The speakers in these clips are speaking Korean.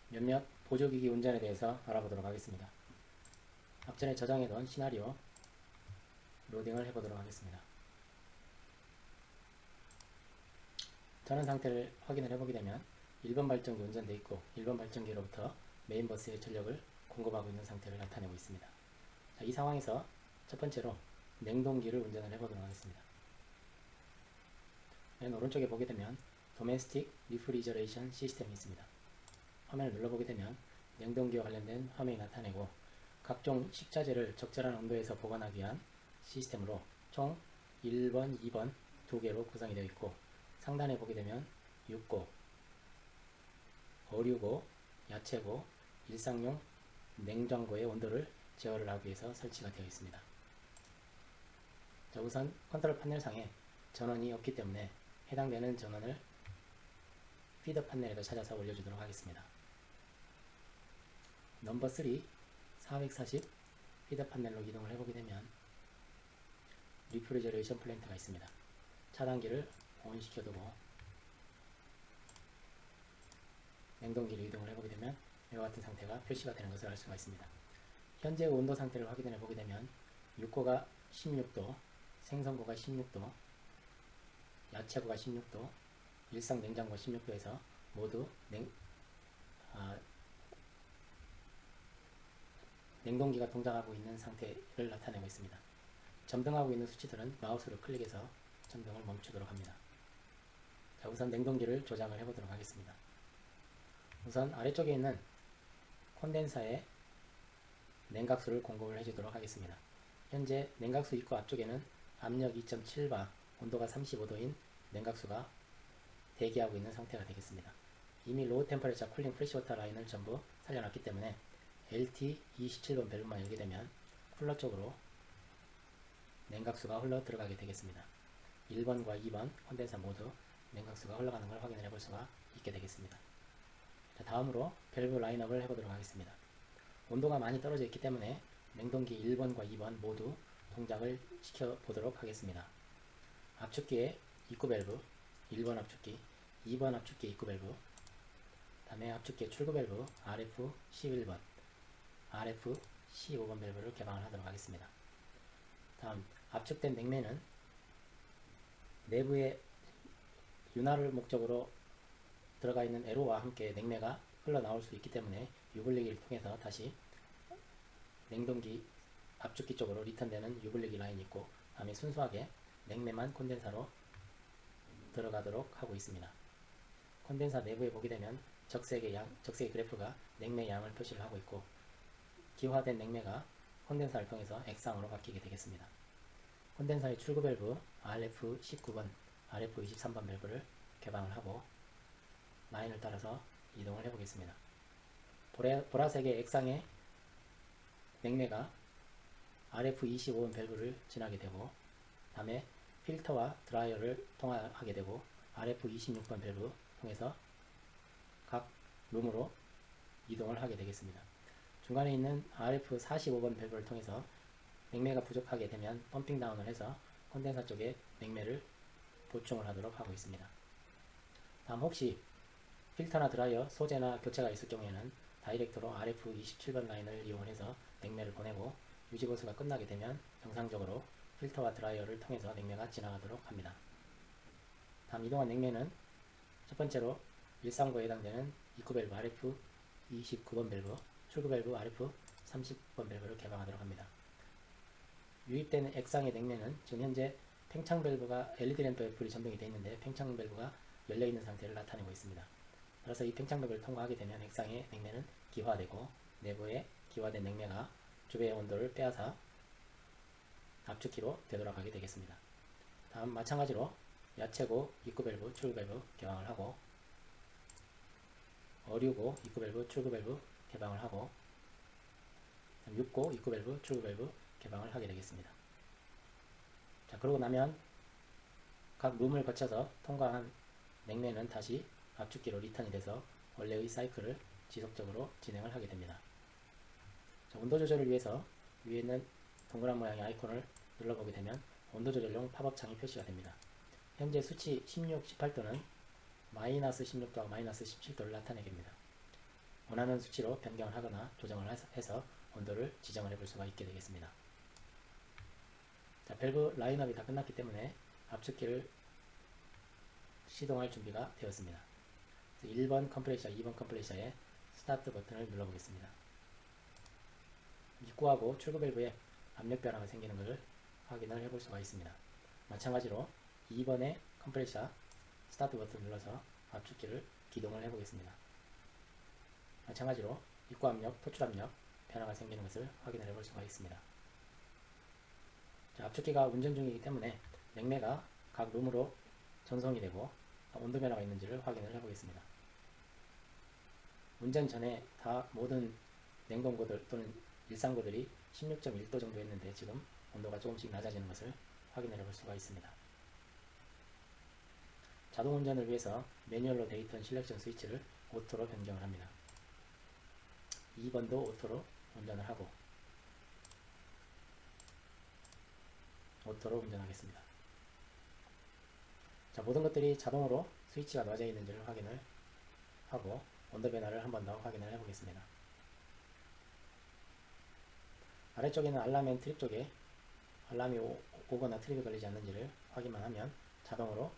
몇몇 보조기기 운전에 대해서 알아보도록 하겠습니다. 앞전에 저장해둔 시나리오 로딩을 해보도록 하겠습니다. 전원 상태를 확인을 해보게 되면 1번 발전기 운전되어 있고 1번 발전기로부터 메인버스에 전력을 공급하고 있는 상태를 나타내고 있습니다. 자, 이 상황에서 첫 번째로 냉동기를 운전을 해보도록 하겠습니다. 맨 오른쪽에 보게 되면 도메스틱 리프리저레이션 시스템이 있습니다. 화면을 눌러보게 되면 냉동기와 관련된 화면이 나타내고 각종 식자재를 적절한 온도에서 보관하기 위한 시스템으로 총 1번, 2번 두 개로 구성이 되어 있고 상단에 보게 되면 육고, 어류고, 야채고, 일상용 냉장고의 온도를 제어를 하기 위해서 설치가 되어 있습니다. 자, 우선 컨트롤 파넬 상에 전원이 없기 때문에 해당되는 전원을 피더 판넬에서 찾아서 올려주도록 하겠습니다. 넘버 3 440 피더 판넬로 이동을 해보게 되면 리프리저레이션 플랜트가 있습니다. 차단기를 ON 시켜두고 냉동기를 이동을 해보게 되면 이와 같은 상태가 표시가 되는 것을 알 수가 있습니다. 현재 온도 상태를 확인해 보게 되면 육고가 16도, 생선고가 16도, 야채고가 16도, 일상 냉장고가 16도에서 모두 냉동기가 동작하고 있는 상태를 나타내고 있습니다. 점등하고 있는 수치들은 마우스로 클릭해서 점등을 멈추도록 합니다. 자, 우선 냉동기를 조작을 해보도록 하겠습니다. 우선 아래쪽에 있는 콘덴서에 냉각수를 공급을 해주도록 하겠습니다. 현재 냉각수 입구 앞쪽에는 압력 2.7바, 온도가 35도인 냉각수가 대기하고 있는 상태가 되겠습니다. 이미 로우 템퍼레처 쿨링 프레시워터 라인을 전부 살려놨기 때문에 LT 27번 밸브만 열게 되면 쿨러 쪽으로 냉각수가 흘러 들어가게 되겠습니다. 1번과 2번 콘덴서 모두 냉각수가 흘러가는 걸 확인을 해볼 수가 있게 되겠습니다. 자, 다음으로 밸브 라인업을 해보도록 하겠습니다. 온도가 많이 떨어져 있기 때문에 냉동기 1번과 2번 모두 동작을 시켜보도록 하겠습니다. 압축기의 입구 밸브 1번 압축기, 2번 압축기 입구 밸브, 다음에 압축기의 출구 밸브 RF 11번, RF 15번 밸브를 개방을 하도록 하겠습니다. 다음 압축된 냉매는 내부에 윤활을 목적으로 들어가 있는 에로와 함께 냉매가 흘러나올 수 있기 때문에 유불리기를 통해서 다시 냉동기 압축기 쪽으로 리턴되는 유불리기 라인이 있고, 다음에 순수하게 냉매만 콘덴사로 들어가도록 하고 있습니다. 콘덴사 내부에 보게 되면 적색의 그래프가 냉매 양을 표시를 하고 있고, 기화된 냉매가 콘덴사를 통해서 액상으로 바뀌게 되겠습니다. 콘덴사의 출구 밸브 RF 19번, RF 23번 밸브를 개방을 하고 라인을 따라서 이동을 해보겠습니다. 보라색의 액상의 냉매가 RF 25번 밸브를 지나게 되고, 다음에 필터와 드라이어를 통하게 되고 RF 26번 밸브 통해서 각 룸으로 이동을 하게 되겠습니다. 중간에 있는 RF 45번 밸브를 통해서 냉매가 부족하게 되면 펌핑 다운을 해서 콘덴서 쪽에 냉매를 보충을 하도록 하고 있습니다. 다음 혹시 필터나 드라이어 소재나 교체가 있을 경우에는 다이렉트로 RF 27번 라인을 이용해서 냉매를 보내고 유지보수가 끝나게 되면 정상적으로 필터와 드라이어를 통해서 냉매가 지나가도록 합니다. 다음 이동한 냉매는 첫 번째로 일상고에 해당되는 입구 밸브 RF 29번 밸브, 출구 밸브 RF 30번 밸브를 개방하도록 합니다. 유입된 액상의 냉매는 지금 현재 팽창 밸브가 LED 램프에 불이 전동이 되어 있는데 팽창 밸브가 열려있는 상태를 나타내고 있습니다. 따라서 이 팽창 밸브를 통과하게 되면 액상의 냉매는 기화되고 내부에 기화된 냉매가 주배의 온도를 빼앗아 압축기로 되돌아가게 되겠습니다. 다음 마찬가지로 야채고 입구 밸브, 출구 밸브 개방을 하고, 어류고 입구 밸브, 출구 밸브 개방을 하고, 육고 입구 밸브, 출구 밸브 개방을 하게 되겠습니다. 자, 그러고 나면 각 룸을 거쳐서 통과한 냉매는 다시 압축기로 리턴이 돼서 원래의 사이클을 지속적으로 진행을 하게 됩니다. 자, 온도 조절을 위해서 위에 있는 동그란 모양의 아이콘을 눌러보게 되면 온도 조절용 팝업 창이 표시가 됩니다. 현재 수치 16, 18도는 마이너스 16도와 마이너스 17도를 나타내게 됩니다. 원하는 수치로 변경을 하거나 조정을 해서 온도를 지정을 해볼 수가 있게 되겠습니다. 자, 밸브 라인업이 다 끝났기 때문에 압축기를 시동할 준비가 되었습니다. 1번 컴프레셔, 2번 컴프레셔에 스타트 버튼을 눌러보겠습니다. 입구하고 출구 밸브에 압력 변화가 생기는 것을 확인을 해볼 수가 있습니다. 마찬가지로 2번의 컴프레셔 스타트 버튼 눌러서 압축기를 기동을 해보겠습니다. 마찬가지로 입구 압력, 포출 압력 변화가 생기는 것을 확인을 해볼 수가 있습니다. 자, 압축기가 운전 중이기 때문에 냉매가 각 룸으로 전송이 되고 온도 변화가 있는지를 확인을 해보겠습니다. 운전 전에 다 모든 냉동고들 또는 일상고들이 16.1도 정도 했는데 지금 온도가 조금씩 낮아지는 것을 확인을 해볼 수가 있습니다. 자동 운전을 위해서 매뉴얼로 되어 있던 실렉션 스위치를 오토로 변경을 합니다. 2번도 오토로 운전을 하고 오토로 운전하겠습니다. 자, 모든 것들이 자동으로 스위치가 놔져 있는지를 확인을 하고 온도 변화를 한 번 더 확인을 해보겠습니다. 아래쪽에는 알람 앤 트립 쪽에 알람이 오거나 트립이 걸리지 않는지를 확인만 하면 자동으로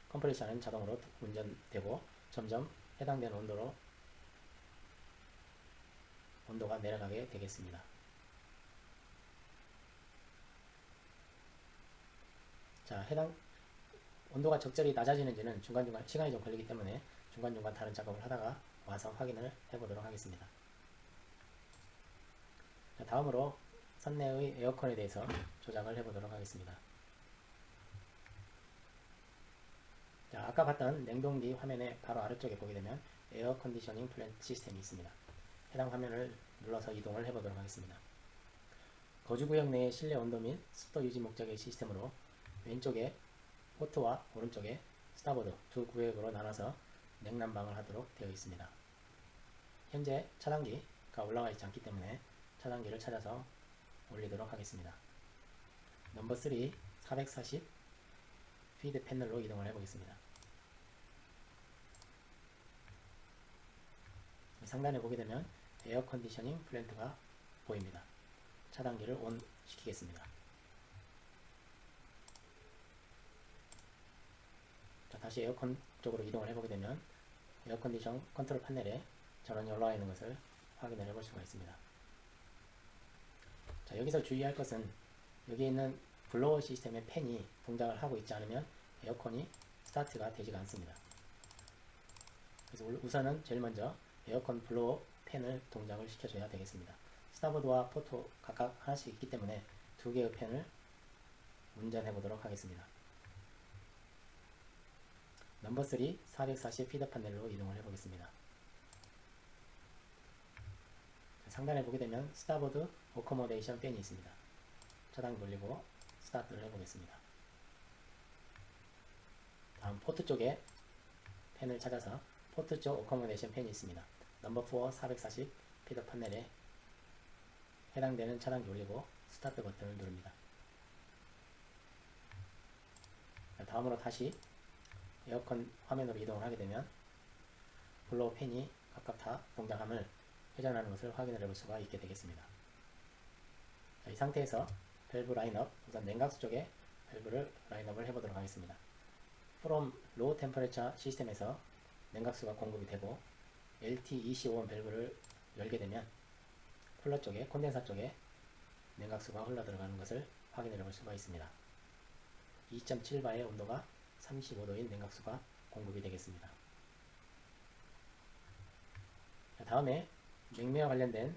컴프레셔는 자동으로 운전되고 점점 해당되는 온도가 내려가게 되겠습니다. 자, 온도가 적절히 낮아지는지는 중간중간 시간이 좀 걸리기 때문에 중간중간 다른 작업을 하다가 와서 확인을 해보도록 하겠습니다. 자, 다음으로 선내의 에어컨에 대해서 조작을 해보도록 하겠습니다. 자, 아까 봤던 냉동기 화면의 바로 아래쪽에 보게 되면 에어 컨디셔닝 플랜트 시스템이 있습니다. 해당 화면을 눌러서 이동을 해보도록 하겠습니다. 거주구역 내의 실내 온도 및 습도 유지 목적의 시스템으로 왼쪽에 포트와 오른쪽에 스타보드 두 구역으로 나눠서 냉난방을 하도록 되어 있습니다. 현재 차단기가 올라와 있지 않기 때문에 차단기를 찾아서 올리도록 하겠습니다. 넘버 3 440 피드 패널로 이동을 해보겠습니다. 상단에 보게 되면 에어 컨디셔닝 플랜트가 보입니다. 차단기를 온 시키겠습니다. 자, 다시 에어컨 쪽으로 이동을 해보게 되면 에어 컨디션 컨트롤 패널에 전원이 올라와 있는 것을 확인을 해볼 수가 있습니다. 자, 여기서 주의할 것은 여기 있는 블로어 시스템의 팬이 동작을 하고 있지 않으면 에어컨이 스타트가 되지가 않습니다. 그래서 우선은 제일 먼저 에어컨 블로어 팬을 동작을 시켜줘야 되겠습니다. 스타보드와 포트 각각 하나씩 있기 때문에 두 개의 팬을 운전해 보도록 하겠습니다. 넘버 3 440 피더 패널로 이동을 해 보겠습니다. 상단에 보게 되면 스타보드 어코모데이션 팬이 있습니다. 차단 돌리고 스타트를 해보겠습니다. 다음 포트 쪽에 팬을 찾아서 포트 쪽 어코모데이션 팬이 있습니다. 넘버 4 440 피더 패널에 해당되는 차단기 올리고 스타트 버튼을 누릅니다. 다음으로 다시 에어컨 화면으로 이동을 하게 되면 블로어 팬이 각각 다 동작함을 회전하는 것을 확인을 해볼 수가 있게 되겠습니다. 자, 이 상태에서 밸브 라인업, 우선 냉각수 쪽에 밸브를 라인업을 해보도록 하겠습니다. From Low Temperature 시스템에서 냉각수가 공급이 되고 LT25원 밸브를 열게 되면 쿨러 쪽에, 콘덴서 쪽에 냉각수가 흘러 들어가는 것을 확인해 볼 수가 있습니다. 2.7바의 온도가 35도인 냉각수가 공급이 되겠습니다. 자, 다음에 냉매와 관련된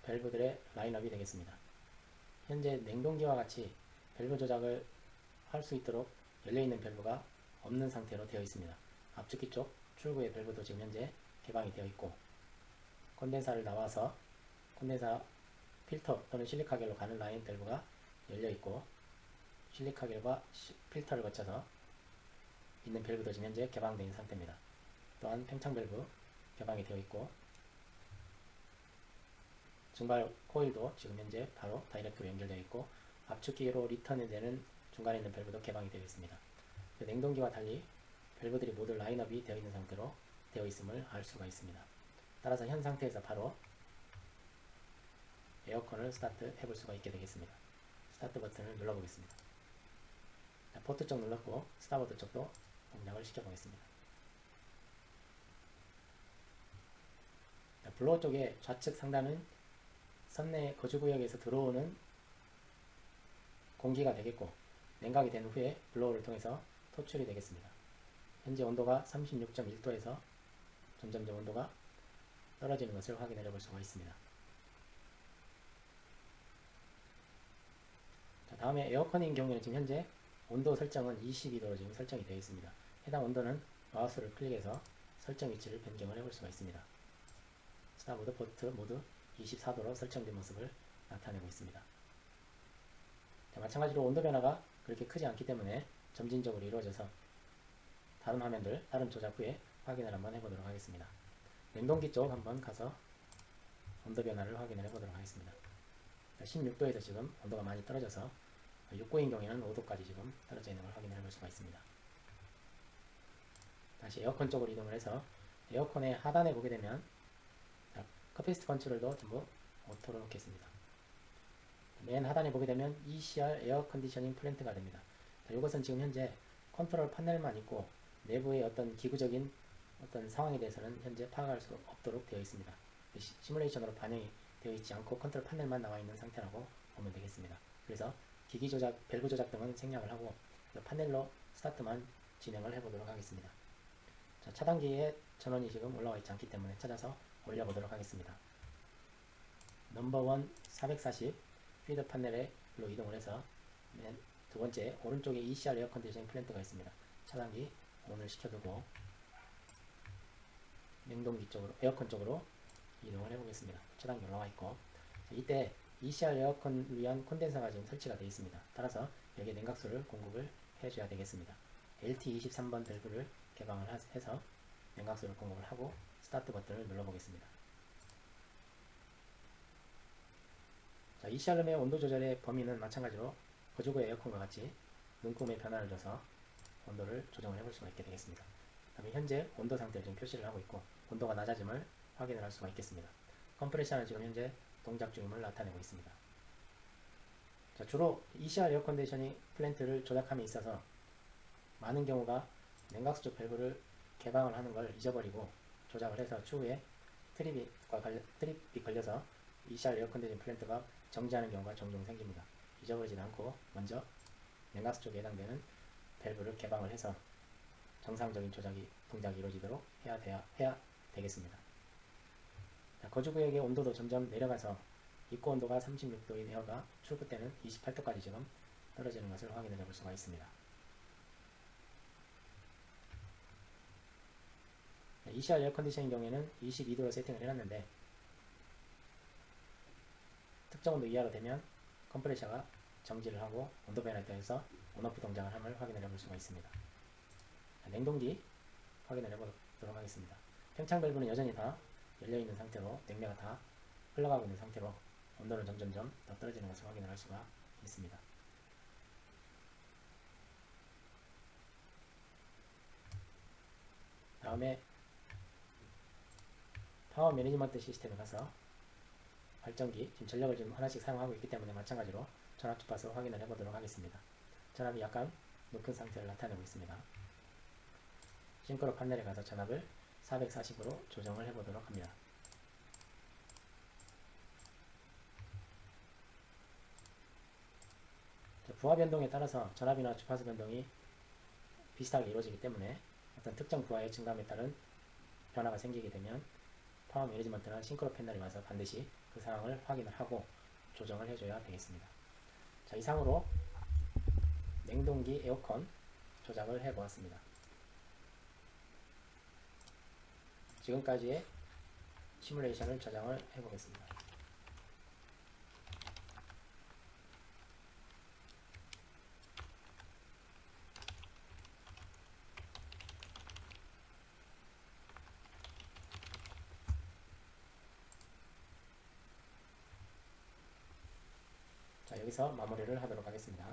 밸브들의 라인업이 되겠습니다. 현재 냉동기와 같이 밸브 조작을 할 수 있도록 열려있는 밸브가 없는 상태로 되어 있습니다. 압축기 쪽 출구의 밸브도 지금 현재 개방이 되어 있고 콘덴사를 나와서 콘덴사 필터 또는 실리카겔로 가는 라인 밸브가 열려 있고 실리카겔과 필터를 거쳐서 있는 밸브도 지금 현재 개방되어 있는 상태입니다. 또한 팽창 밸브 개방이 되어 있고 증발 코일도 지금 현재 바로 다이렉트로 연결되어 있고 압축기로 리턴이 되는 중간에 있는 밸브도 개방이 되어 있습니다. 냉동기와 달리 밸브들이 모두 라인업이 되어 있는 상태로 되어 있음을 알 수가 있습니다. 따라서 현 상태에서 바로 에어컨을 스타트 해볼 수가 있게 되겠습니다. 스타트 버튼을 눌러보겠습니다. 자, 포트 쪽 눌렀고 스타버드 쪽도 동작을 시켜보겠습니다. 자, 블로어 쪽의 좌측 상단은 선내 거주구역에서 들어오는 공기가 되겠고, 냉각이 된 후에 블로어를 통해서 토출이 되겠습니다. 현재 온도가 36.1도에서 점점점 온도가 떨어지는 것을 확인해 볼 수가 있습니다. 자, 다음에 에어컨인 경우에는 지금 현재 온도 설정은 22도로 지금 설정이 되어 있습니다. 해당 온도는 마우스를 클릭해서 설정 위치를 변경을 해볼 수가 있습니다. 스타보드 포트 모두 24도로 설정된 모습을 나타내고 있습니다. 자, 마찬가지로 온도 변화가 그렇게 크지 않기 때문에 점진적으로 이루어져서 다른 화면들, 다른 조작 후에 확인을 한번 해보도록 하겠습니다. 냉동기 쪽 한번 가서 온도 변화를 확인을 해보도록 하겠습니다. 16도에서 지금 온도가 많이 떨어져서 6고인 경우에는 5도까지 지금 떨어져 있는 걸 확인해 볼 수가 있습니다. 다시 에어컨 쪽으로 이동을 해서 에어컨의 하단에 보게 되면 커피스트 컨트롤도 전부 오토로 놓겠습니다. 맨 하단에 보게 되면 ECR 에어 컨디셔닝 플랜트가 됩니다. 이것은 지금 현재 컨트롤 파넬만 있고 내부의 어떤 기구적인 어떤 상황에 대해서는 현재 파악할 수 없도록 되어 있습니다. 시뮬레이션으로 반영이 되어 있지 않고 컨트롤 파넬만 나와 있는 상태라고 보면 되겠습니다. 그래서 기기 조작, 밸브 조작 등은 생략을 하고 파넬로 스타트만 진행을 해보도록 하겠습니다. 자, 차단기에 전원이 지금 올라와 있지 않기 때문에 찾아서 올려보도록 하겠습니다. 넘버 1 440 피드 파넬로 이동을 해서 두 번째 오른쪽에 ECR 에어 컨디셔닝 플랜트가 있습니다. 차단기 온을 시켜두고 냉동기 쪽으로, 에어컨 쪽으로 이동을 해보겠습니다. 차단기 올라와 있고, 이때 ECR 에어컨을 위한 콘덴서가 지금 설치가 되어 있습니다. 따라서 여기에 냉각수를 공급을 해줘야 되겠습니다. LT23번 밸브를 개방을 해서 냉각수를 공급을 하고 스타트 버튼을 눌러보겠습니다. 자, ECR음의 온도 조절의 범위는 마찬가지로 거주구의 에어컨과 같이 눈금의 변화를 줘서 온도를 조정을 해볼 수가 있게 되겠습니다. 그다음에 현재 온도 상태를 지금 표시를 하고 있고 온도가 낮아짐을 확인을 할 수가 있겠습니다. 컴프레셔는 지금 현재 동작 중임을 나타내고 있습니다. 자, 주로 ECR 에어 컨디셔닝 플랜트를 조작함에 있어서 많은 경우가 냉각수 쪽 밸브를 개방을 하는 걸 잊어버리고 조작을 해서 추후에 트립이 걸려서 ECR 에어 컨디셔닝 플랜트가 정지하는 경우가 종종 생깁니다. 잊어버리지 않고 먼저 냉각수 쪽에 해당되는 밸브를 개방을 해서 정상적인 동작이 이루어지도록 해야 되겠습니다. 자, 거주구역의 온도도 점점 내려가서 입구 온도가 36도인 에어가 출구 때는 28도까지 지금 떨어지는 것을 확인해 볼 수가 있습니다. ECR 에어 컨디션인 경우에는 22도로 세팅을 해놨는데 특정 온도 이하로 되면 컴프레셔가 정지를 하고 온도 변화에 따라서 온오프 동작을 함을 확인해 볼 수가 있습니다. 자, 냉동기 확인을 해보도록 하겠습니다. 팽창 밸브는 여전히 다 열려있는 상태로 냉매가 다 흘러가고 있는 상태로 온도는 점점점 더 떨어지는 것을 확인할 수가 있습니다. 다음에 파워 매니지먼트 시스템에 가서 발전기, 지금 전력을 좀 하나씩 사용하고 있기 때문에 마찬가지로 전압 주파수 확인을 해보도록 하겠습니다. 전압이 약간 높은 상태를 나타내고 있습니다. 싱크로 판넬에 가서 전압을 440으로 조정을 해보도록 합니다. 부하 변동에 따라서 전압이나 주파수 변동이 비슷하게 이루어지기 때문에 어떤 특정 부하의 증감에 따른 변화가 생기게 되면 파워 매니지먼트나 싱크로 패널이 와서 반드시 그 상황을 확인을 하고 조정을 해줘야 되겠습니다. 자, 이상으로 냉동기 에어컨 조작을 해보았습니다. 지금까지의 시뮬레이션을 저장을 해보겠습니다. 자, 여기서 마무리를 하도록 하겠습니다.